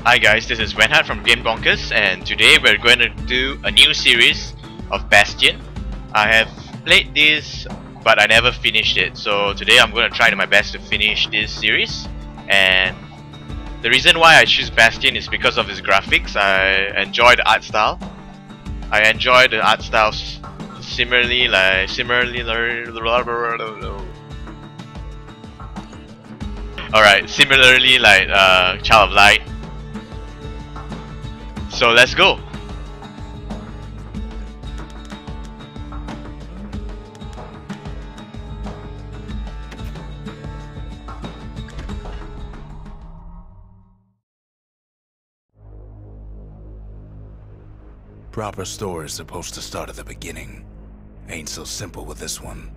Hi guys, this is VanHart from Game Bonkers, and today we're going to do a new series of Bastion. I have played this, but I never finished it, so today I'm going to try my best to finish this series. And the reason why I choose Bastion is because of his graphics. I enjoy the art style. Similarly like Child of Light. So let's go. Proper story is supposed to start at the beginning. Ain't so simple with this one.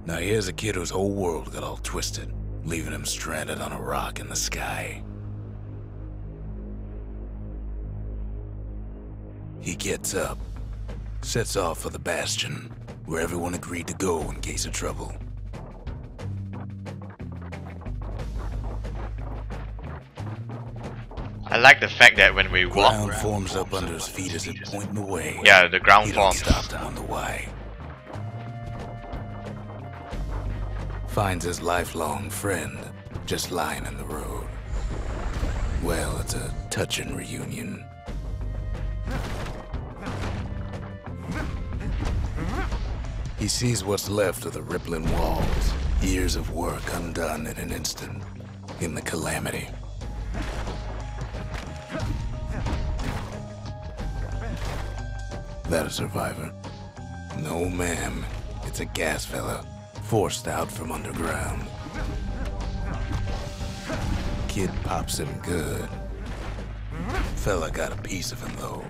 Now here's a kid whose whole world got all twisted, leaving him stranded on a rock in the sky. He gets up, sets off for the Bastion, where everyone agreed to go in case of trouble. I like the fact that when we walk, Ground forms up under his feet as he pointing away. yeah, the ground He don't forms. stop to wonder why. Finds his lifelong friend just lying in the road. Well, it's a touching reunion. He sees what's left of the rippling walls, years of work undone in an instant, in the calamity. That a survivor? No, ma'am. It's a gas fella, forced out from underground. Kid pops him good. Fella got a piece of him, though.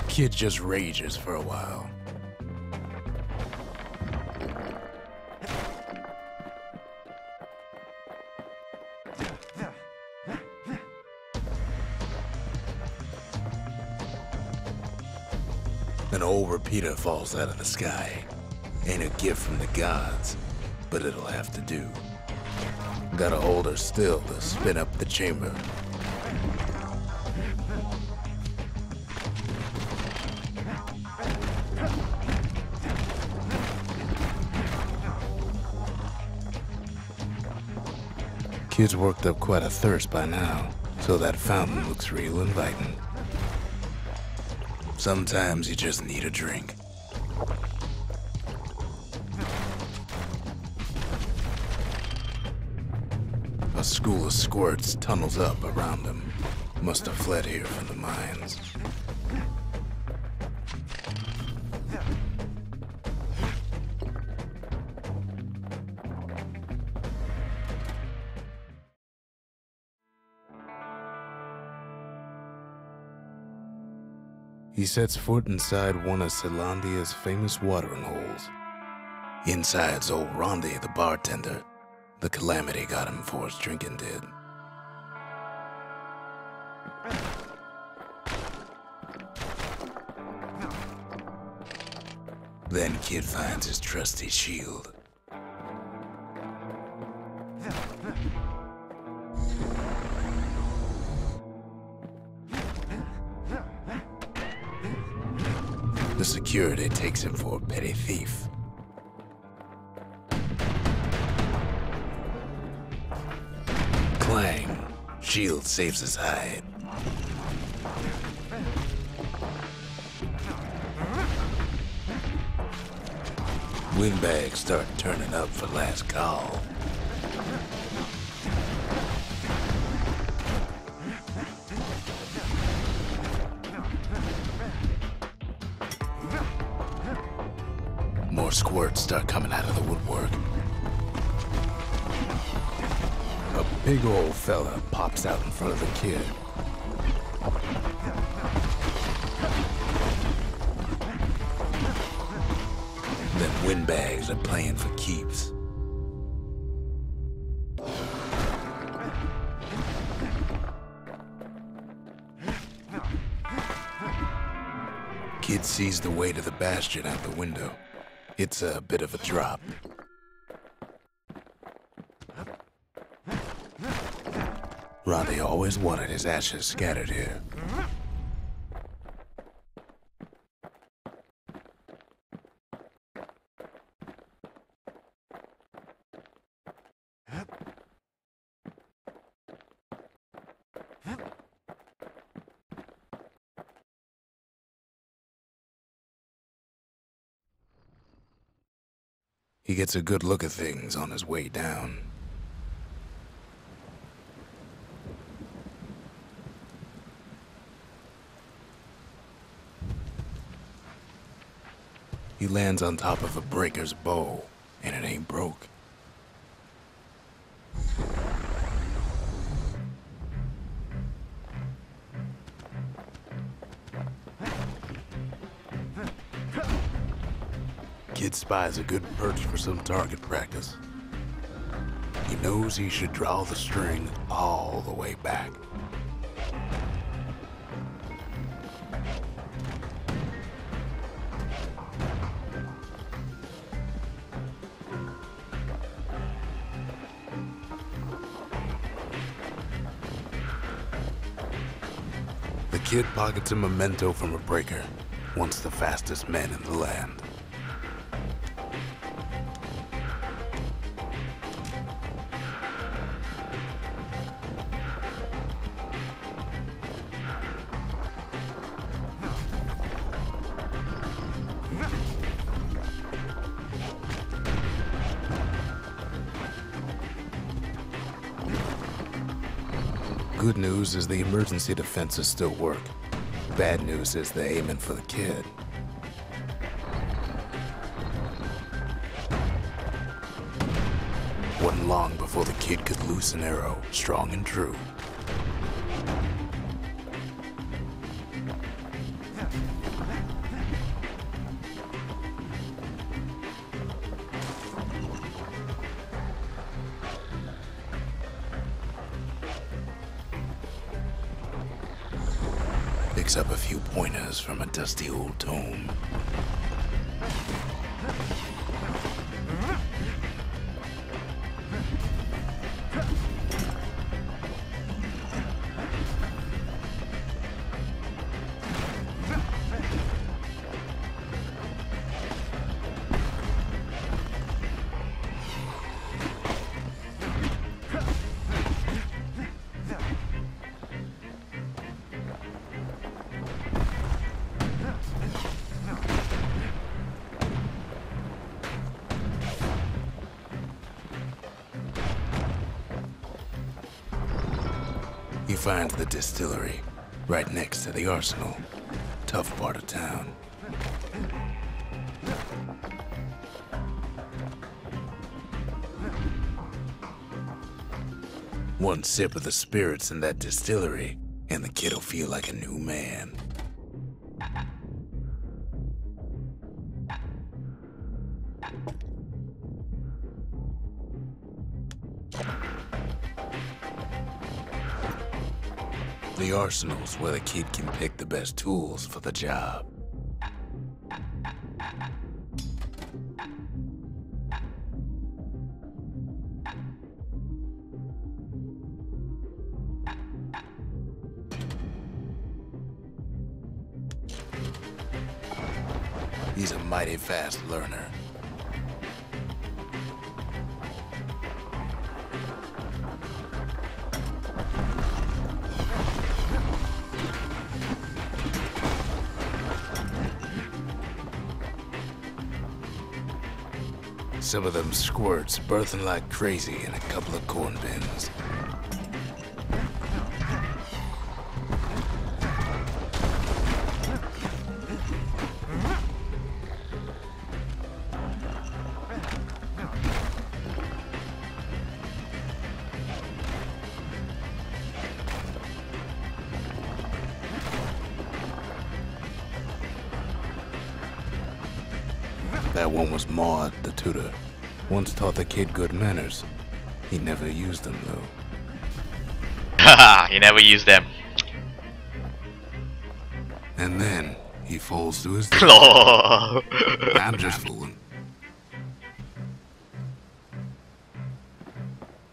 Kid just rages for a while. An old repeater falls out of the sky. Ain't a gift from the gods, but it'll have to do. Gotta hold her still to spin up the chamber. Kid's worked up quite a thirst by now, so that fountain looks real inviting. Sometimes you just need a drink. A school of squirts tunnels up around him. Must have fled here from the mines. He sets foot inside one of Celandia's famous watering holes. Inside's old Rondi, the bartender. The calamity got him before his drinking did. Then Kid finds his trusty shield. The security takes him for a petty thief. Clang! Shield saves his hide. Windbags start turning up for last call. More squirts start coming out of the woodwork. A big old fella pops out in front of the kid. Them windbags are playing for keeps. Kid sees the way to the Bastion out the window. It's a bit of a drop. Ronnie always wanted his ashes scattered here. He gets a good look at things on his way down. He lands on top of a breaker's bow, and it ain't broke. Kid spies a good perch for some target practice. He knows he should draw the string all the way back. The kid pockets a memento from a breaker, once the fastest men in the land. Good news is the emergency defenses still work. Bad news is they're aiming for the kid. Wasn't long before the kid could loose an arrow, strong and true. Picks up a few pointers from a dusty old tome. He finds the distillery, right next to the arsenal. Tough part of town. One sip of the spirits in that distillery, and the kid'll feel like a new man. The arsenal's where the kid can pick the best tools for the job. He's a mighty fast learner. Some of them squirts birthing like crazy in a couple of corn bins. That one was Maud, the tutor. Once taught the kid good manners. He never used them, though. Haha, he never used them. And then, he falls to his death. Lol. I'm just fooling.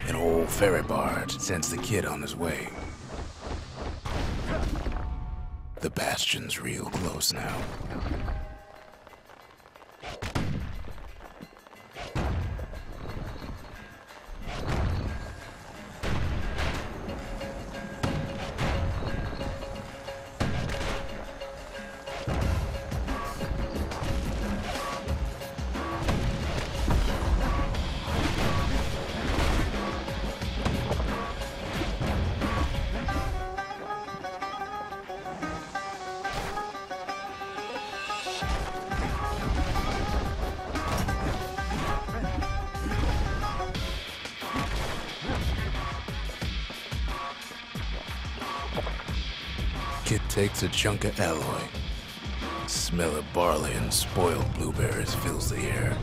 An old ferry barge sends the kid on his way. The Bastion's real close now. Kid takes a chunk of alloy. Smell of barley and spoiled blueberries fills the air.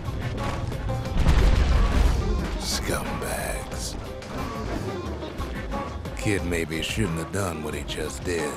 Scumbags. Kid maybe shouldn't have done what he just did.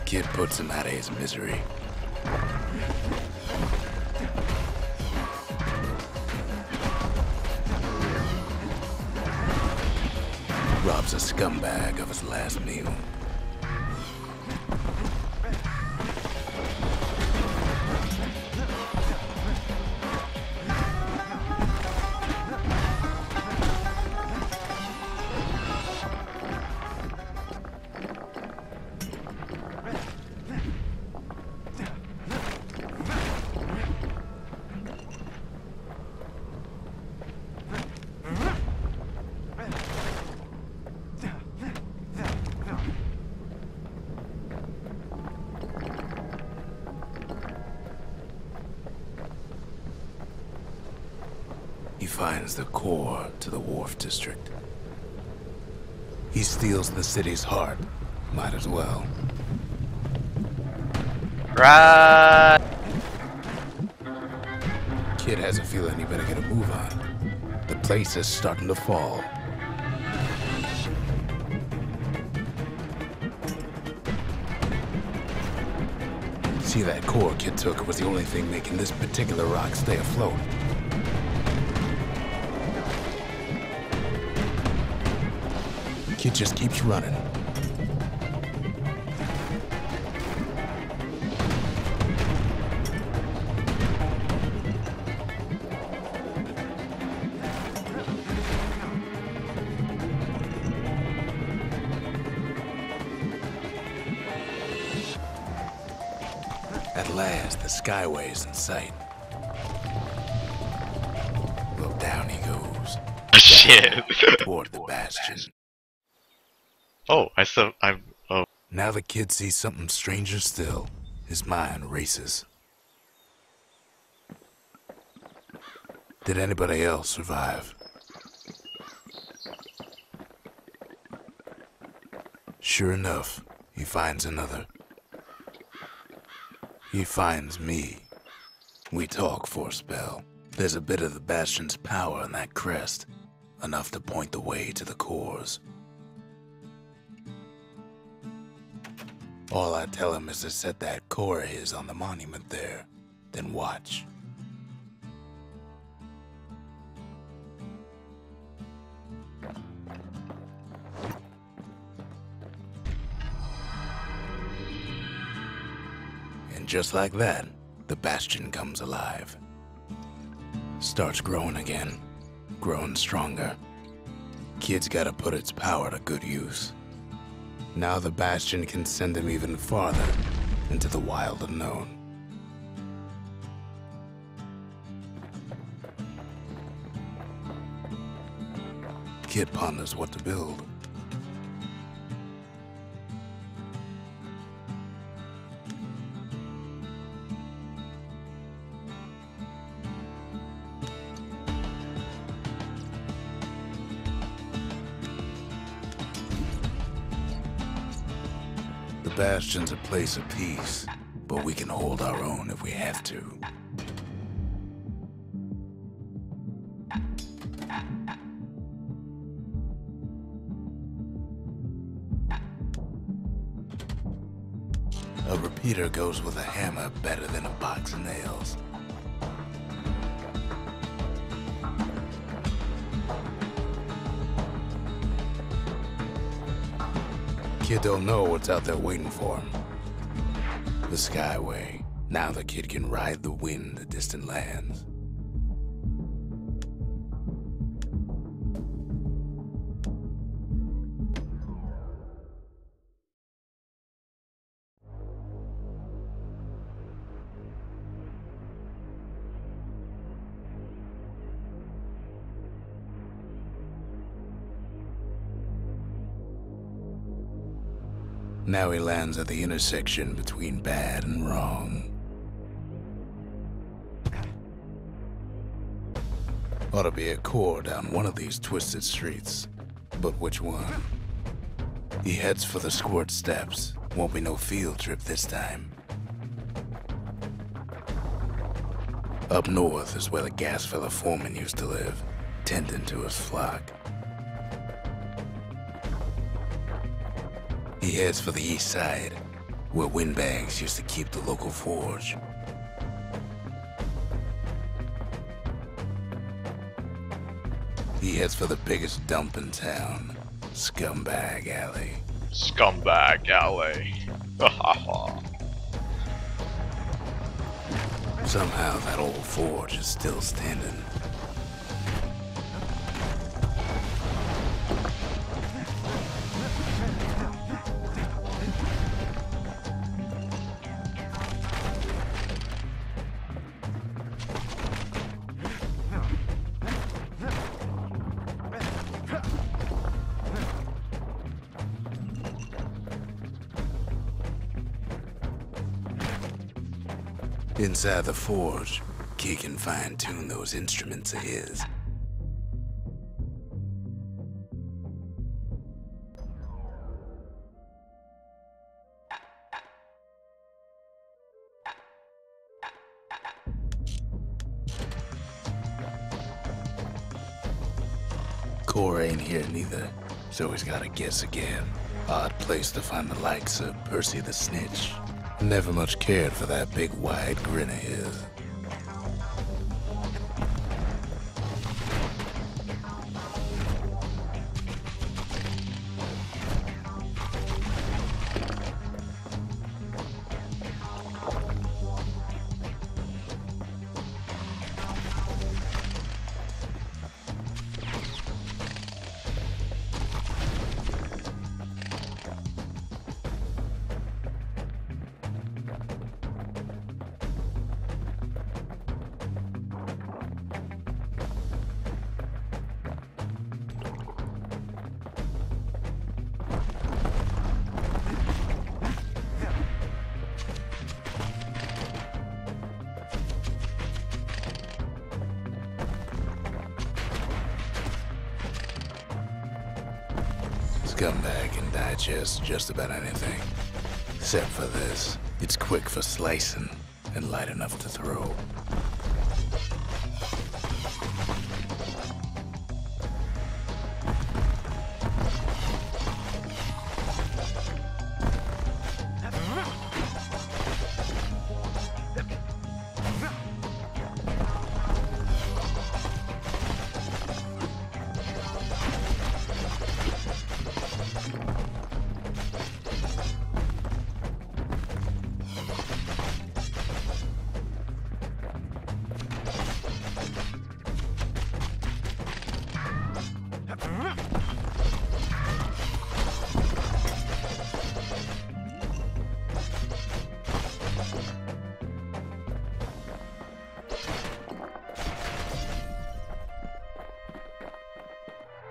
Kid puts him out of his misery. Robs a scumbag of his last meal. He finds the core to the Wharf District. He steals the city's heart. Might as well. Right. Kid has a feeling he better get a move on. The place is starting to fall. See, that core Kid took was the only thing making this particular rock stay afloat. Kid just keeps running. At last, the skyway's in sight. Well, down he goes. Shit. Toward the Bastion. Oh, oh. Now the kid sees something stranger still. His mind races. Did anybody else survive? Sure enough, he finds another. He finds me. We talk for a spell. There's a bit of the Bastion's power in that crest. Enough to point the way to the cores. All I tell him is to set that core of his on the monument there, then watch. And just like that, the Bastion comes alive. Starts growing again, growing stronger. Kid's gotta put its power to good use. Now the Bastion can send him even farther into the wild unknown. Kid ponders what to build. Bastion's a place of peace, but we can hold our own if we have to. A repeater goes with a hammer better than a box of nails. Kid don't know what's out there waiting for him. The Skyway. Now the kid can ride the wind to distant lands. Now he lands at the intersection between bad and wrong. Ought to be a core down one of these twisted streets. But which one? He heads for the squirt steps. Won't be no field trip this time. Up north is where the gas fella foreman used to live, tending to his flock. He heads for the east side, where windbags used to keep the local forge. He heads for the biggest dump in town, Scumbag Alley. Scumbag Alley. Somehow that old forge is still standing. Inside the forge, Key can fine-tune those instruments of his. Core ain't here neither, so he's gotta guess again. Odd place to find the likes of Percy the Snitch. Never much cared for that big wide grin of his. Scumbag can digest just about anything. Except for this. It's quick for slicing and light enough to throw.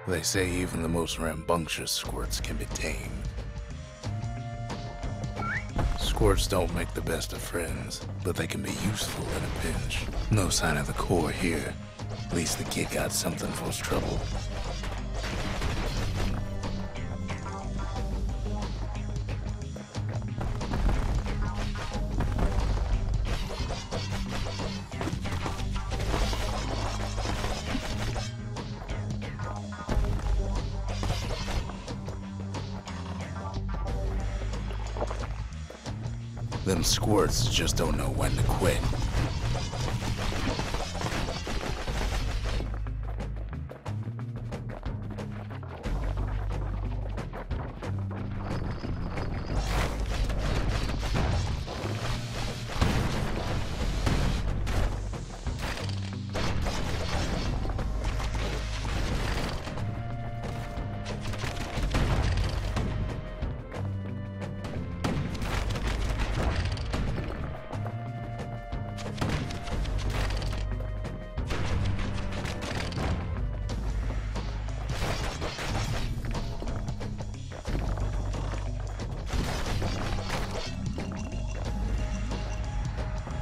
They say even the most rambunctious squirts can be tamed. Squirts don't make the best of friends, but they can be useful in a pinch. No sign of the core here. At least the kid got something for his trouble. Them squirts just don't know when to quit.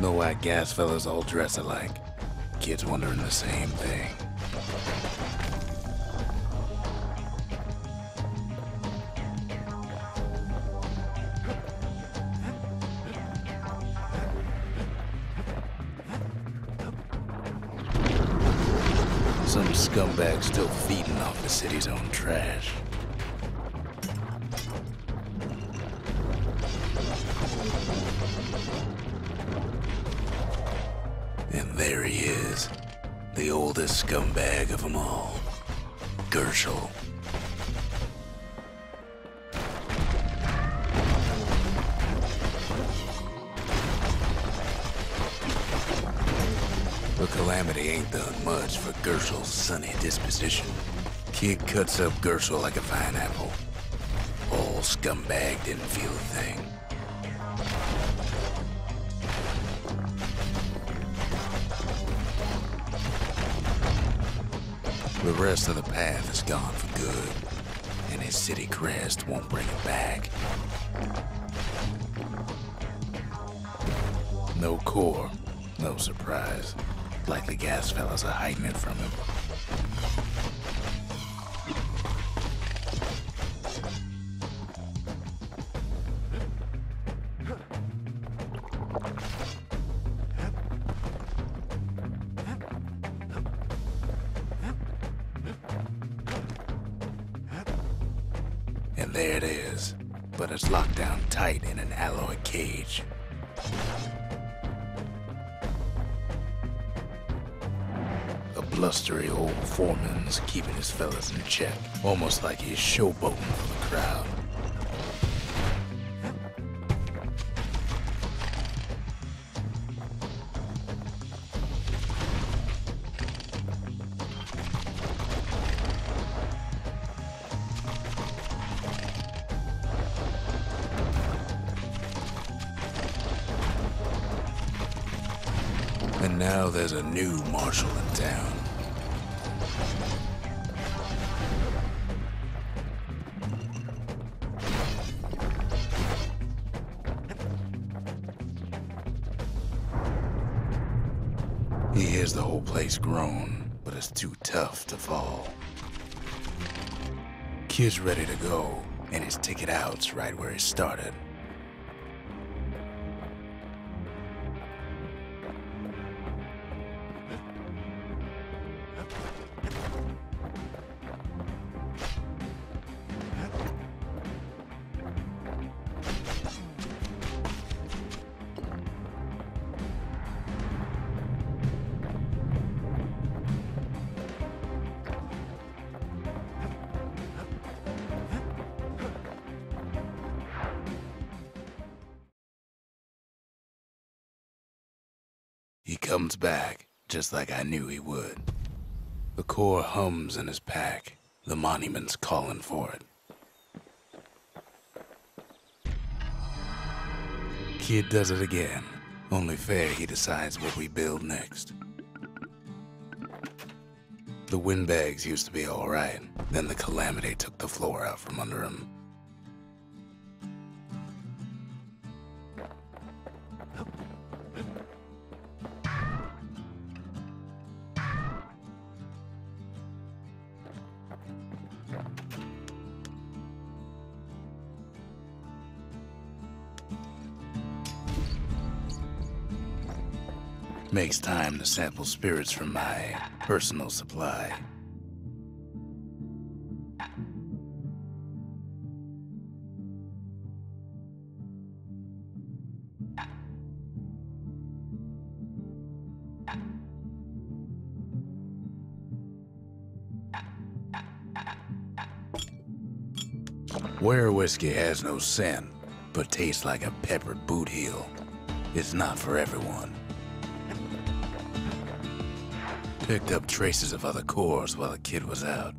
No white gas fellas all dress alike. Kids wondering the same thing. Some scumbag still feeding off the city's own trash. And there he is, the oldest scumbag of them all, Gershel. The Calamity ain't done much for Gershel's sunny disposition. Kid cuts up Gershel like a pineapple. Old scumbag didn't feel a thing. The rest of the path is gone for good, and his city crest won't bring it back. No core, no surprise. Likely gas fellas are hiding it from him. And there it is, but it's locked down tight in an alloy cage. A blustery old foreman's keeping his fellas in check, almost like he's showboating for the crowd. And now there's a new marshal in town. He hears the whole place groan, but it's too tough to fall. Kid's ready to go, and his ticket out's right where he started. He comes back, just like I knew he would. The core hums in his pack. The monument's calling for it. Kid does it again. Only fair he decides what we build next. The windbags used to be alright. Then the Calamity took the floor out from under him. Makes time to sample spirits from my personal supply. Where whiskey has no scent, but tastes like a peppered boot heel, it's not for everyone. Picked up traces of other cores while the kid was out.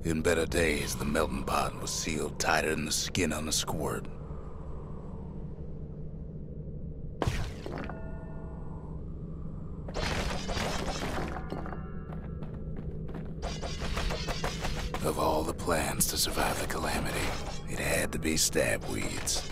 In better days, the melting pot was sealed tighter than the skin on a squirt. Of all the plans to survive the calamity, it had to be stab weeds.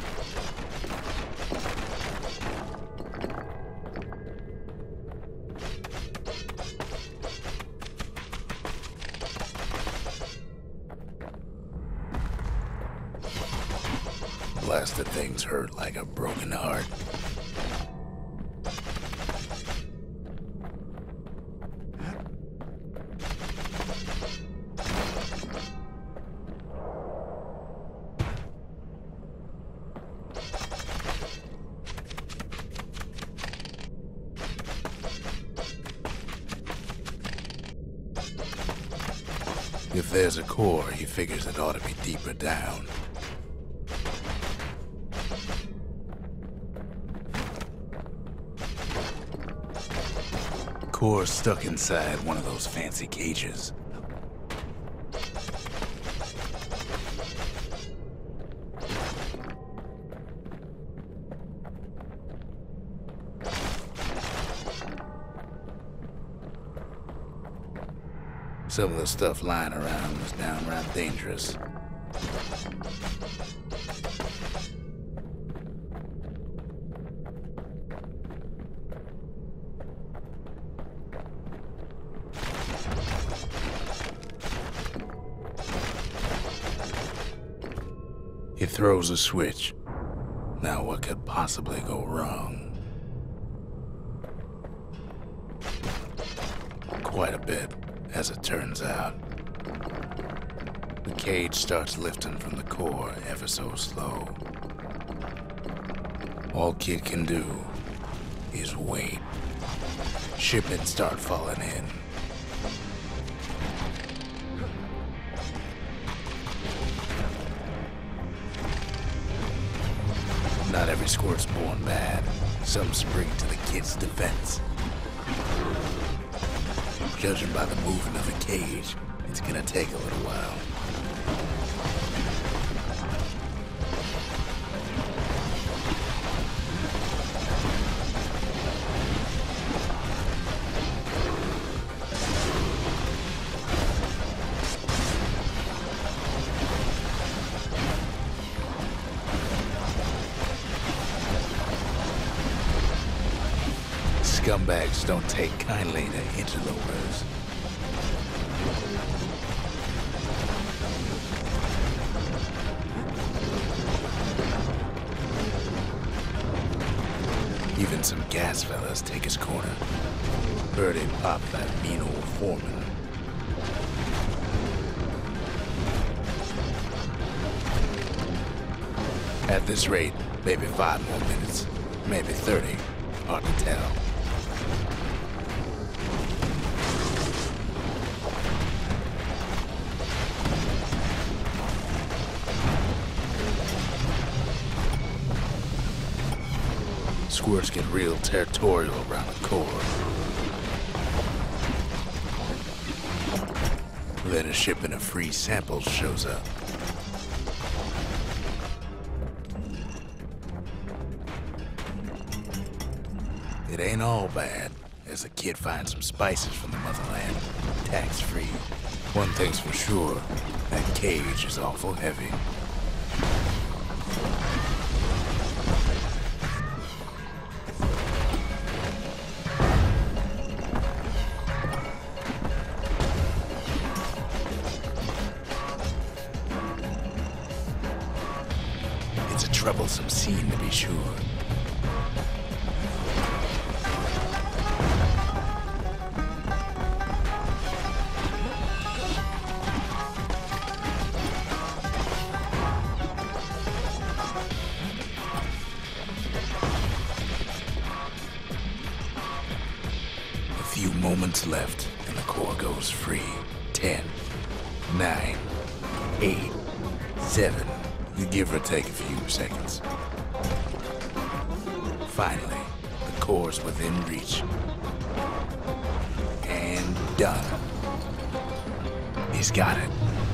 Blasted things hurt like a broken heart. If there's a core, he figures it ought to be deeper down. Core stuck inside one of those fancy cages. Some of the stuff lying around was downright dangerous. He throws a switch. Now what could possibly go wrong? Quite a bit, as it turns out. The cage starts lifting from the core ever so slow. All Kid can do is wait. Shipments start falling in. Not every squirt's born bad. Some spring to the kid's defense. Judging by the movement of the cage, it's gonna take a little while. Scumbags don't take kindly to interlopers. Even some gas fellas take his corner. Heard him pop that mean old foreman. At this rate, maybe 5 more minutes, maybe 30, hard to tell. Squirts get real territorial around the core. Then a shipment of free samples shows up. It ain't all bad, as the kid finds some spices from the motherland, tax-free. One thing's for sure, that cage is awful heavy. It's a troublesome scene, to be sure. few moments left, and the core goes free. 10, 9, 8, 7. You give or take a few seconds. Finally, the core's within reach. And done. He's got it.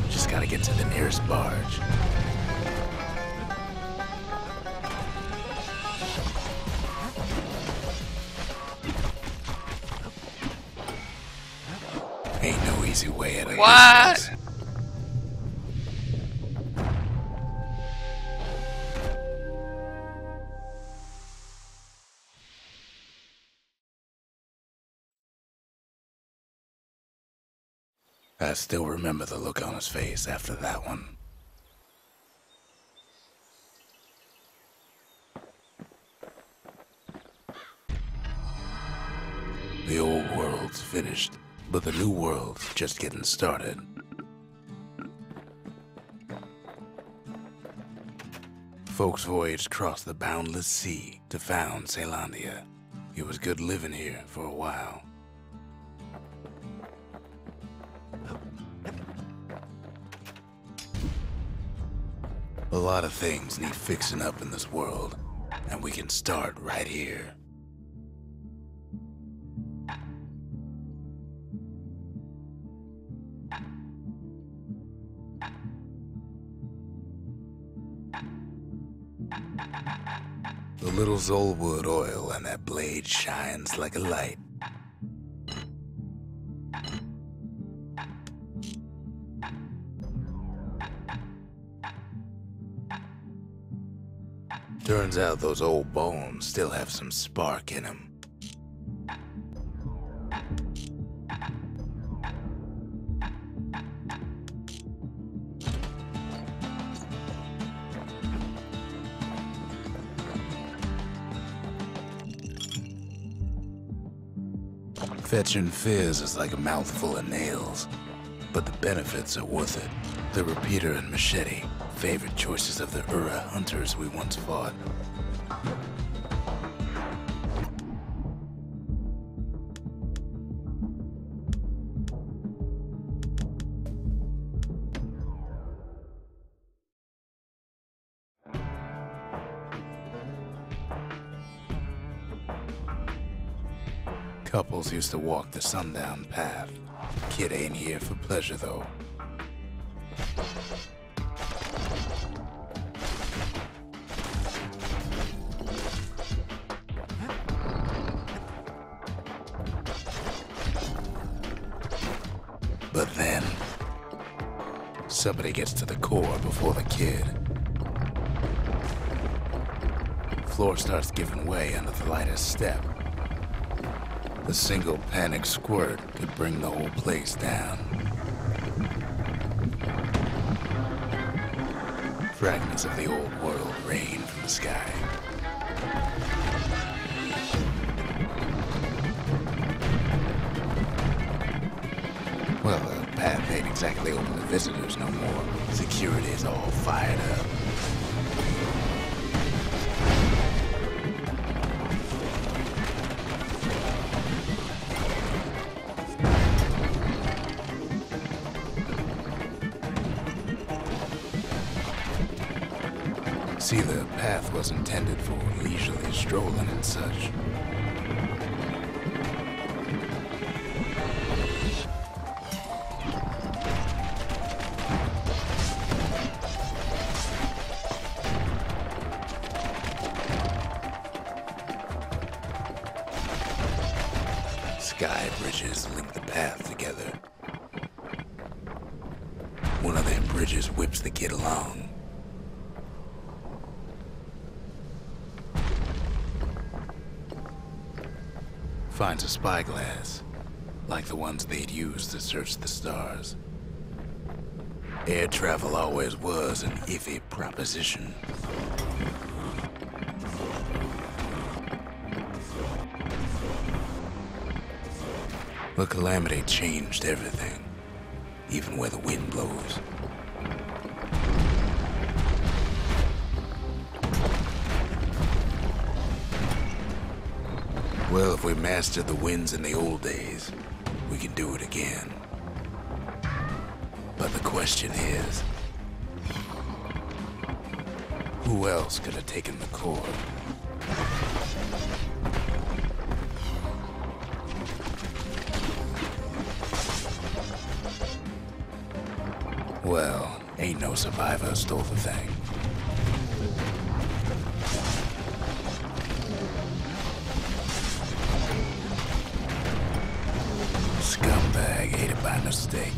Just gotta get to the nearest barge. Ain't no easy way out of What? this. I still remember the look on his face after that one. The old world's finished, but the new world's just getting started. Folks voyaged across the boundless sea to found Caelondia. It was good living here for a while. A lot of things need fixing up in this world, and we can start right here. The little Zolwood oil and that blade shines like a light. Turns out those old bones still have some spark in them. Fetching fizz is like a mouthful of nails, but the benefits are worth it. The repeater and machete, favorite choices of the Ura hunters we once fought. Couples used to walk the sundown path. Kid ain't here for pleasure, though. But then, somebody gets to the core before the kid. Floor starts giving way under the lightest step. A single panic squirt could bring the whole place down. Fragments of the old world rain from the sky. Well, the path ain't exactly open to visitors no more. Security is all fired up. See, the path was intended for leisurely strolling and such. Sky bridges link the path together. One of them bridges whips the kid along. Finds a spyglass, like the ones they'd use to search the stars. Air travel always was an iffy proposition. The calamity changed everything, even where the wind blows. Well, if we mastered the winds in the old days, we can do it again. But the question is, who else could have taken the core? Well, ain't no survivor stole the thing. Scumbag ate it by mistake.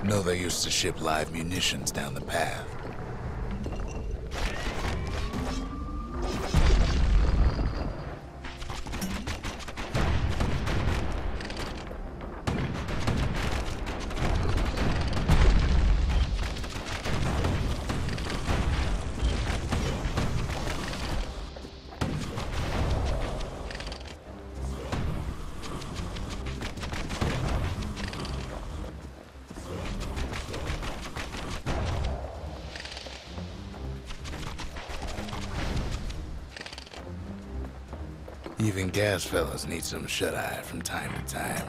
No, they used to ship live munitions down the path. Even gas fellas need some shut-eye from time to time.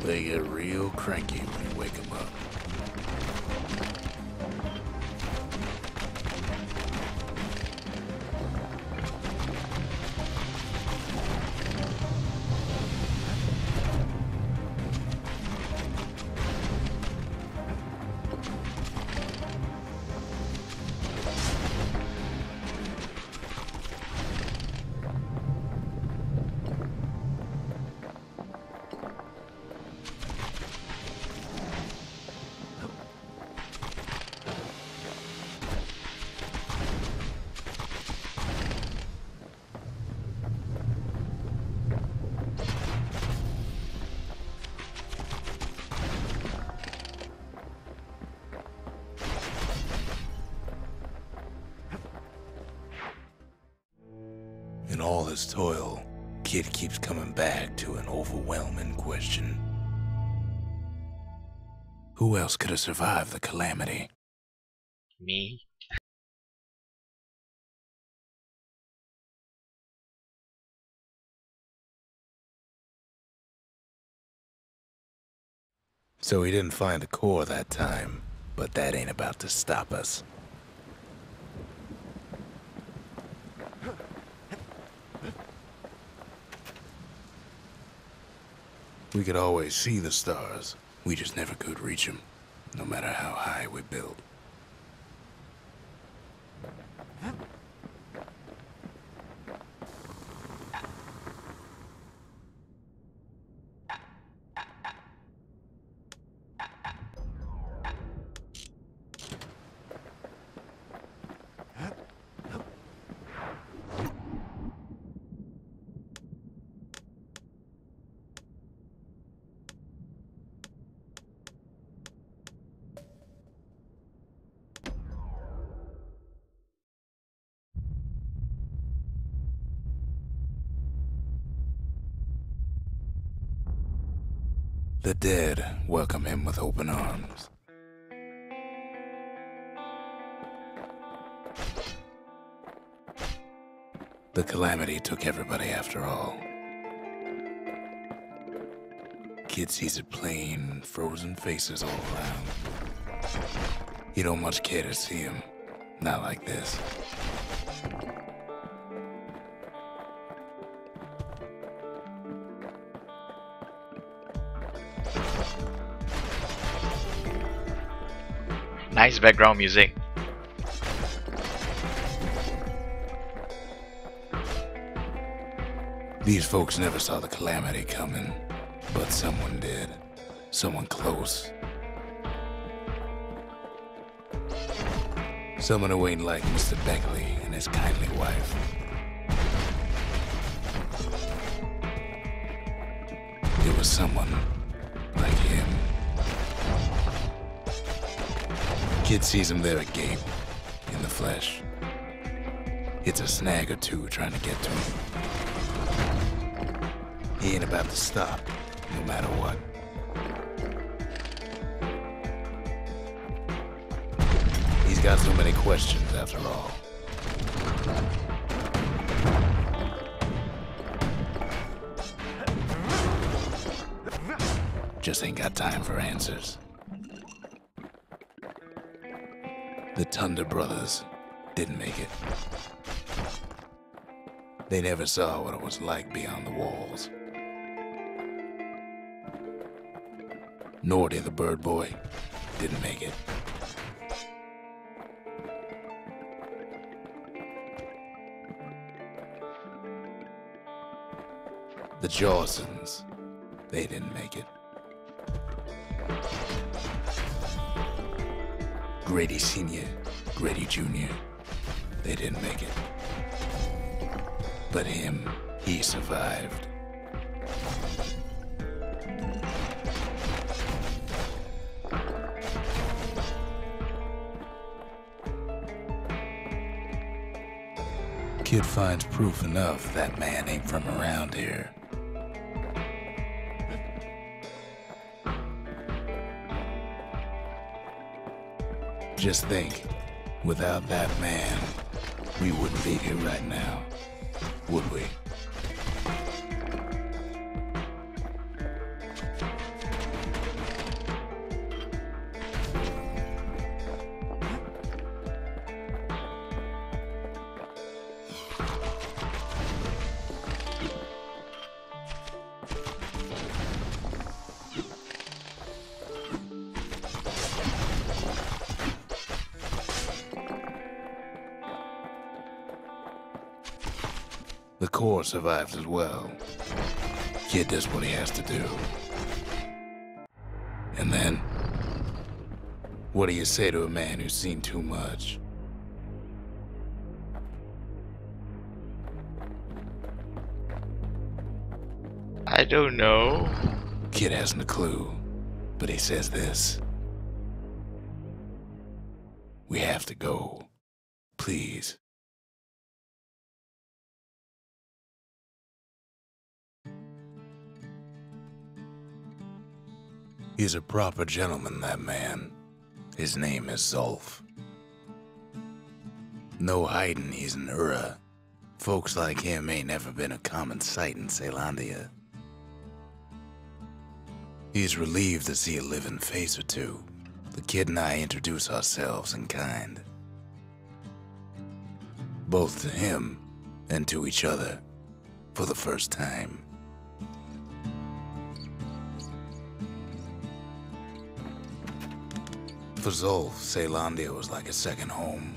They get real cranky when you wake them up. In all this toil, Kid keeps coming back to an overwhelming question. Who else could have survived the calamity? Me? So he didn't find the core that time, but that ain't about to stop us. We could always see the stars. We just never could reach them, no matter how high we built. The dead welcome him with open arms. The calamity took everybody after all. Kid sees it plain, frozen faces all around. You don't much care to see him, not like this. Nice background music. These folks never saw the calamity coming, but someone did. Someone close. Someone who ain't like Mr. Beckley and his kindly wife. It was someone like him. Kid sees him there agape, in the flesh. It's a snag or two trying to get to him. He ain't about to stop, no matter what. He's got so many questions after all. Just ain't got time for answers. The Thunder brothers didn't make it. They never saw what it was like beyond the walls. Nordy the bird boy didn't make it. The Jawsons, they didn't make it. Grady Sr., Grady Jr., they didn't make it. But him, he survived. Kid finds proof enough that man ain't from around here. Just think, without that man, we wouldn't be here right now, would we? The core survives as well. Kid does what he has to do. And then, what do you say to a man who's seen too much? I don't know. Kid hasn't a clue, but he says this. We have to go. Please. He's a proper gentleman, that man. His name is Zulf. No hiding he's an Ura. Folks like him ain't never been a common sight in Caelondia. He's relieved to see a living face or two. The kid and I introduce ourselves in kind. Both to him and to each other for the first time. For Zulf, Caelondia was like a second home.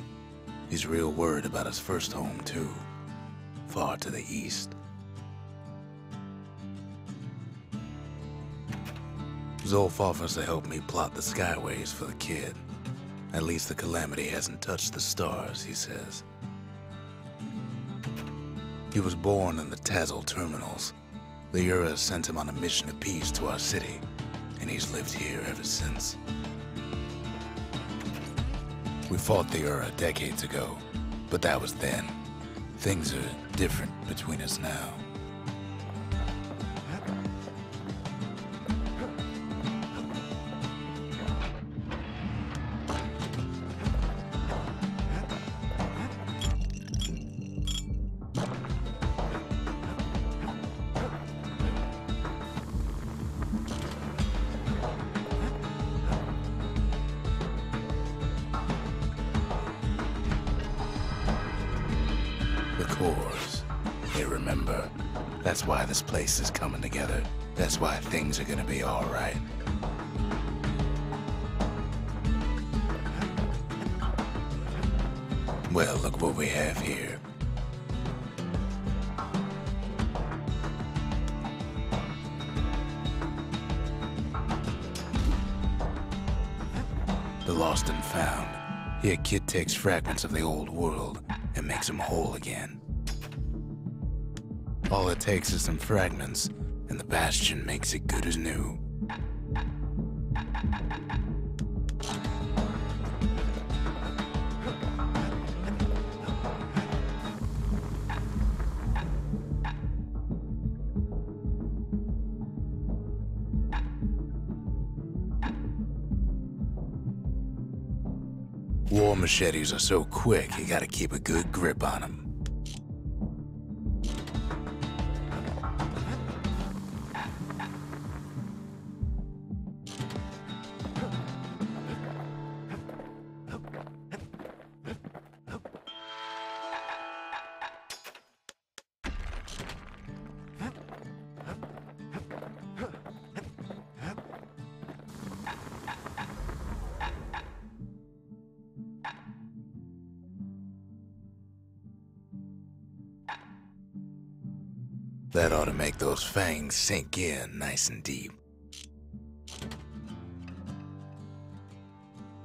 He's real worried about his first home, too. Far to the east. Zulf offers to help me plot the skyways for the kid. At least the calamity hasn't touched the stars, he says. He was born in the Tazzle terminals. The Ura sent him on a mission of peace to our city, and he's lived here ever since. We fought the Ura decades ago, but that was then. Things are different between us now. They remember. That's why this place is coming together. That's why things are gonna be all right. Well, look what we have here. The lost and found. Here, kid takes fragments of the old world and makes them whole again. All it takes is some fragments, and the Bastion makes it good as new. War machetes are so quick, you gotta keep a good grip on them. That ought to make those fangs sink in nice and deep.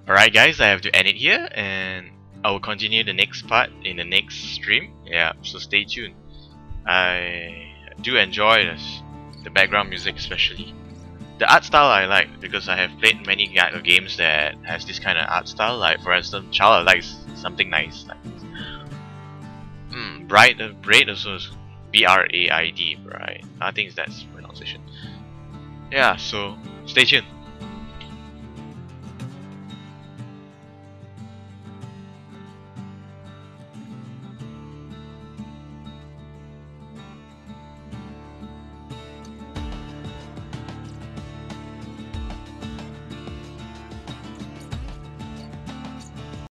Alright guys, I have to end it here, and I will continue the next part in the next stream. Yeah, so stay tuned. I do enjoy this, the background music especially. The art style I like, because I have played many games that has this kind of art style. Like for instance, Child likes something nice. Like Braid also is B-R-A-I-D, right? I think that's pronunciation. Yeah, so stay tuned.